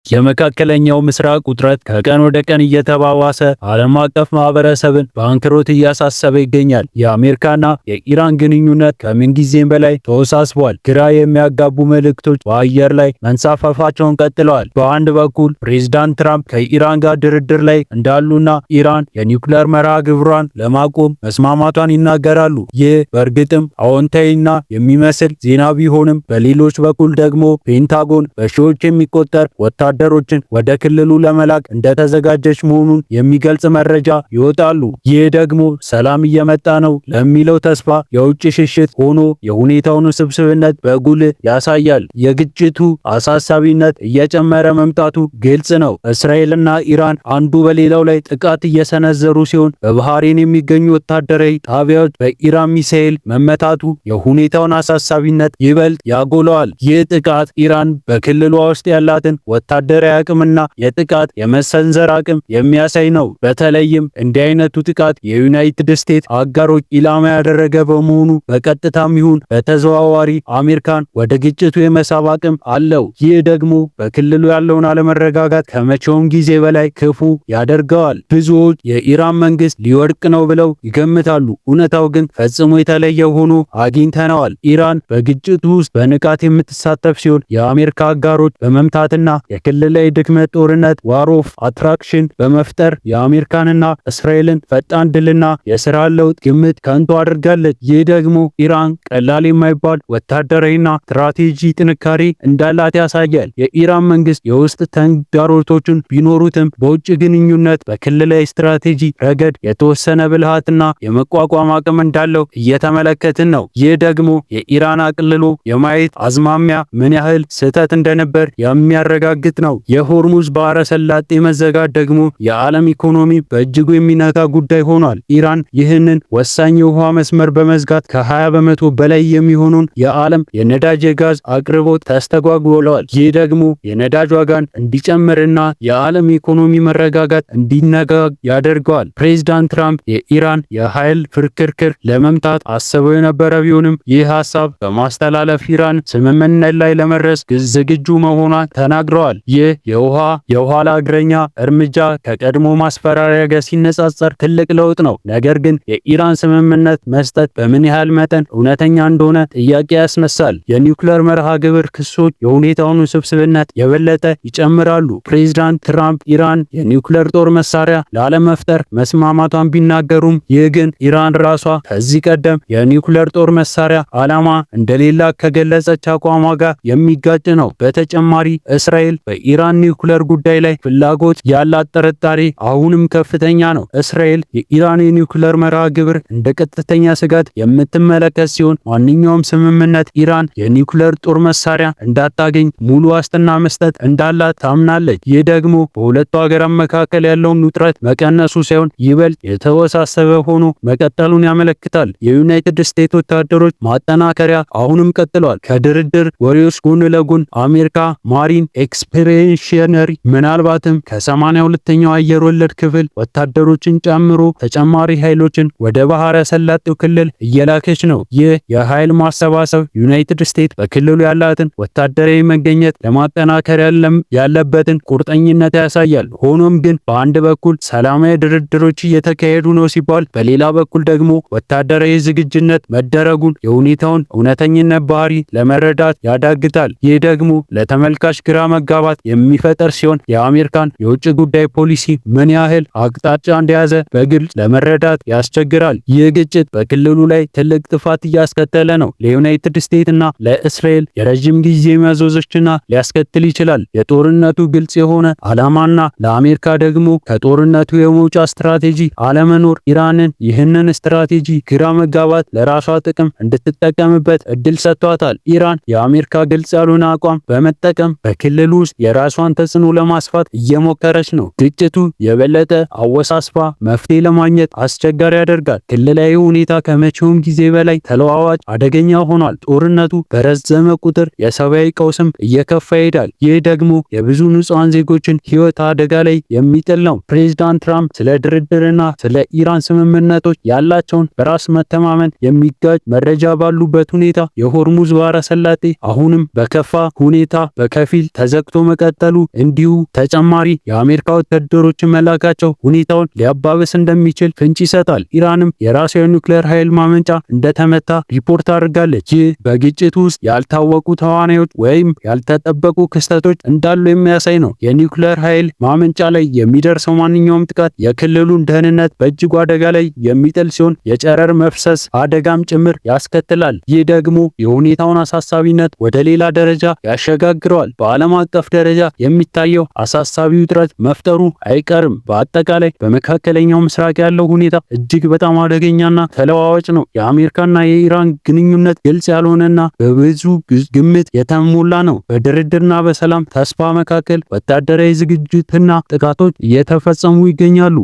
የመካከለኛው ምስራቅ ውጥረት ከቀን ወደ ቀን እየተባባሰ ዓለም አቀፍ ማህበረሰብን በአንክሮት እያሳሰበ ይገኛል። የአሜሪካና የኢራን ግንኙነት ከምንጊዜም በላይ ተወሳስቧል። ግራ የሚያጋቡ መልእክቶች በአየር ላይ መንሳፈፋቸውን ቀጥለዋል። በአንድ በኩል ፕሬዝዳንት ትራምፕ ከኢራን ጋር ድርድር ላይ እንዳሉና ኢራን የኒውክሌር መርሃ ግብሯን ለማቆም መስማማቷን ይናገራሉ። ይህ በእርግጥም አዎንታዊና የሚመስል ዜና ቢሆንም፣ በሌሎች በኩል ደግሞ ፔንታጎን በሺዎች የሚቆጠር ወታደሮችን ወደ ክልሉ ለመላክ እንደተዘጋጀች መሆኑን የሚገልጽ መረጃ ይወጣሉ። ይህ ደግሞ ሰላም እየመጣ ነው ለሚለው ተስፋ የውጭ ሽሽት ሆኖ የሁኔታውን ውስብስብነት በጉልህ ያሳያል። የግጭቱ አሳሳቢነት እየጨመረ መምጣቱ ግልጽ ነው። እስራኤልና ኢራን አንዱ በሌላው ላይ ጥቃት እየሰነዘሩ ሲሆን፣ በባህሬን የሚገኙ ወታደራዊ ጣቢያዎች በኢራን ሚሳኤል መመታቱ የሁኔታውን አሳሳቢነት ይበልጥ ያጎለዋል። ይህ ጥቃት ኢራን በክልሏ ውስጥ ያላትን ወታደራዊ አቅምና የጥቃት የመሰንዘር አቅም የሚያሳይ ነው። በተለይም እንዲህ አይነቱ ጥቃት የዩናይትድ ስቴትስ አጋሮች ኢላማ ያደረገ በመሆኑ በቀጥታም ይሁን በተዘዋዋሪ አሜሪካን ወደ ግጭቱ የመሳብ አቅም አለው። ይህ ደግሞ በክልሉ ያለውን አለመረጋጋት ከመቼውም ጊዜ በላይ ክፉ ያደርገዋል። ብዙዎች የኢራን መንግስት ሊወድቅ ነው ብለው ይገምታሉ። እውነታው ግን ፈጽሞ የተለየ ሆኖ አግኝተነዋል። ኢራን በግጭቱ ውስጥ በንቃት የምትሳተፍ ሲሆን የአሜሪካ አጋሮች በመምታትና የክልላዊ ድክመት ጦርነት ዋር ኦፍ አትራክሽን በመፍጠር የአሜሪካንና እስራኤልን ፈጣን ድልና የሥራ ለውጥ ግምት ከንቱ አድርጋለች። ይህ ደግሞ ኢራን ቀላል የማይባል ወታደራዊና ስትራቴጂ ጥንካሬ እንዳላት ያሳያል። የኢራን መንግስት የውስጥ ተግዳሮቶችን ቢኖሩትም በውጭ ግንኙነት በክልላዊ ስትራቴጂ ረገድ የተወሰነ ብልሃትና የመቋቋም አቅም እንዳለው እየተመለከትን ነው። ይህ ደግሞ የኢራን አቅልሎ የማየት አዝማሚያ ምን ያህል ስህተት እንደነበር የሚያረጋግጥ ነው። የሆርሙዝ ባህረ ሰላጤ መዘጋት ደግሞ የዓለም ኢኮኖሚ በእጅጉ የሚነካ ጉዳይ ሆኗል። ኢራን ይህንን ወሳኝ የውሃ መስመር በመዝጋት ከ20 በመቶ በላይ የሚሆኑን የዓለም የነዳጅ የጋዝ አቅርቦት ተስተጓጉሏል። ይህ ደግሞ የነዳጅ ዋጋን እንዲጨምርና የዓለም ኢኮኖሚ መረጋጋት እንዲነጋ ያደርገዋል። ፕሬዝዳንት ትራምፕ የኢራን የኃይል ፍርክርክር ለመምታት አስበው የነበረ ቢሆንም ይህ ሐሳብ በማስተላለፍ ኢራን ስምምነት ላይ ለመድረስ ዝግጁ መሆኗን ተናግረዋል። ይህ የኋላ እግረኛ እርምጃ ከቀድሞ ማስፈራሪያ ጋር ሲነጻጸር ትልቅ ለውጥ ነው። ነገር ግን የኢራን ስምምነት መስጠት በምን ያህል መጠን እውነተኛ እንደሆነ ጥያቄ ያስነሳል። የኒውክሌር መርሃ ግብር ክሶች የሁኔታውን ውስብስብነት የበለጠ ይጨምራሉ። ፕሬዝዳንት ትራምፕ ኢራን የኒውክሌር ጦር መሳሪያ ላለመፍጠር መስማማቷን ቢናገሩም፣ ይህ ግን ኢራን ራሷ ከዚህ ቀደም የኒውክሌር ጦር መሳሪያ ዓላማ እንደሌላ ከገለጸች አቋሟ ጋር የሚጋጭ ነው። በተጨማሪ እስራኤል በኢራን ኒውክሌር ጉዳይ ላይ ፍላጎት ያላት ጥርጣሬ አሁንም ከፍተኛ ነው። እስራኤል የኢራን የኒውክሌር መርሃ ግብር እንደ ቀጥተኛ ስጋት የምትመለከት ሲሆን፣ ማንኛውም ስምምነት ኢራን የኒውክሌር ጦር መሳሪያ እንዳታገኝ ሙሉ ዋስትና መስጠት እንዳላት ታምናለች። ይህ ደግሞ በሁለቱ ሀገራት መካከል ያለውን ውጥረት መቀነሱ ሳይሆን ይበልጥ የተወሳሰበ ሆኖ መቀጠሉን ያመለክታል። የዩናይትድ ስቴትስ ወታደሮች ማጠናከሪያ አሁንም ቀጥሏል። ከድርድር ወሬዎች ጎን ለጎን አሜሪካ ማሪን ኤክስፔዲሽነሪ ምናልባትም ከ82ኛው አየር ወለድ ክፍል ወታደሮችን ጨምሮ ተጨማሪ ኃይሎችን ወደ ባህረ ሰላጤው ክልል እየላከች ነው። ይህ የኃይል ማሰባሰብ ዩናይትድ ስቴትስ በክልሉ ያላትን ወታደራዊ መገኘት ለማጠናከር ያለበትን ቁርጠኝነት ያሳያል። ሆኖም ግን በአንድ በኩል ሰላማዊ ድርድሮች እየተካሄዱ ነው ሲባል፣ በሌላ በኩል ደግሞ ወታደራዊ ዝግጁነት መደረጉን የሁኔታውን እውነተኝነት ባህሪ ለመረዳት ያዳግታል። ይህ ደግሞ ለተመልካች ግራ መጋባት የሚፈጠር ሲሆን የአሜሪካን የውጭ ጉዳይ ፖሊሲ ምን ያህል አቅጣጫ እንደያዘ በግልጽ ለመረዳት ያስቸግራል። ይህ ግጭት በክልሉ ላይ ትልቅ ጥፋት እያስከተለ ነው። ለዩናይትድ ስቴትስ እና ለእስራኤል የረጅም ጊዜ መዘዞችና ሊያስከትል ይችላል። የጦርነቱ ግልጽ የሆነ ዓላማና ለአሜሪካ ደግሞ ከጦርነቱ የመውጫ ስትራቴጂ አለመኖር ኢራንን ይህንን ስትራቴጂ ግራ መጋባት ለራሷ ጥቅም እንድትጠቀምበት እድል ሰጥቷታል። ኢራን የአሜሪካ ግልጽ ያልሆነ አቋም በመጠቀም በክልሉ ውስጥ የራሷን ተጽዕኖ ለማስፋት እየሞከረች ነው። ግጭቱ የበለጠ አወሳስባ መፍትሄ ለማግኘት አስቸጋሪ ያደርጋል። ክልላዊ ሁኔታ ከመቼውም ጊዜ በላይ ተለዋዋጭ አደገኛ ሆኗል። ጦርነቱ በረዘመ ቁጥር የሰብአዊ ቀውስም እየከፋ ይሄዳል። ይህ ደግሞ የብዙ ንጹሃን ዜጎችን ሕይወት አደጋ ላይ የሚጥል ነው። ፕሬዝዳንት ትራምፕ ስለ ድርድርና ስለ ኢራን ስምምነቶች ያላቸውን በራስ መተማመን የሚጋጭ መረጃ ባሉበት ሁኔታ የሆርሙዝ ባህረ ሰላጤ አሁንም በከፋ ሁኔታ በከፊል ተዘግቶ መቀጠሉ እንዲሁ ተጨማሪ የአሜሪካ ወታደሮችን መላካቸው ሁኔታውን ሊያባብስ እንደሚችል ፍንጭ ይሰጣል። ኢራንም የራሷ የኒውክሌር ኃይል ማመንጫ እንደተመታ ሪፖርት አድርጋለች። ይህ በግጭቱ ውስጥ ያልታወቁ ተዋናዮች ወይም ያልተጠበቁ ክስተቶች እንዳሉ የሚያሳይ ነው። የኒውክሌር ኃይል ማመንጫ ላይ የሚደርሰው ማንኛውም ጥቃት የክልሉን ደህንነት በእጅጉ አደጋ ላይ የሚጥል ሲሆን የጨረር መፍሰስ አደጋም ጭምር ያስከትላል። ይህ ደግሞ የሁኔታውን አሳሳቢነት ወደ ሌላ ደረጃ ያሸጋግረዋል። በዓለም አቀፍ ደረጃ የሚታየው አሳሳቢ ውጥረት መፍጠሩ አይቀርም። በአጠቃላይ በመካከለኛው ምስራቅ ያለው ሁኔታ እጅግ በጣም አደገኛና ተለዋዋጭ ነው። የአሜሪካና የኢራን ግንኙነት ግልጽ ያልሆነና በብዙ ግምት የተሞላ ነው። በድርድርና በሰላም ተስፋ መካከል ወታደራዊ ዝግጅትና ጥቃቶች እየተፈጸሙ ይገኛሉ።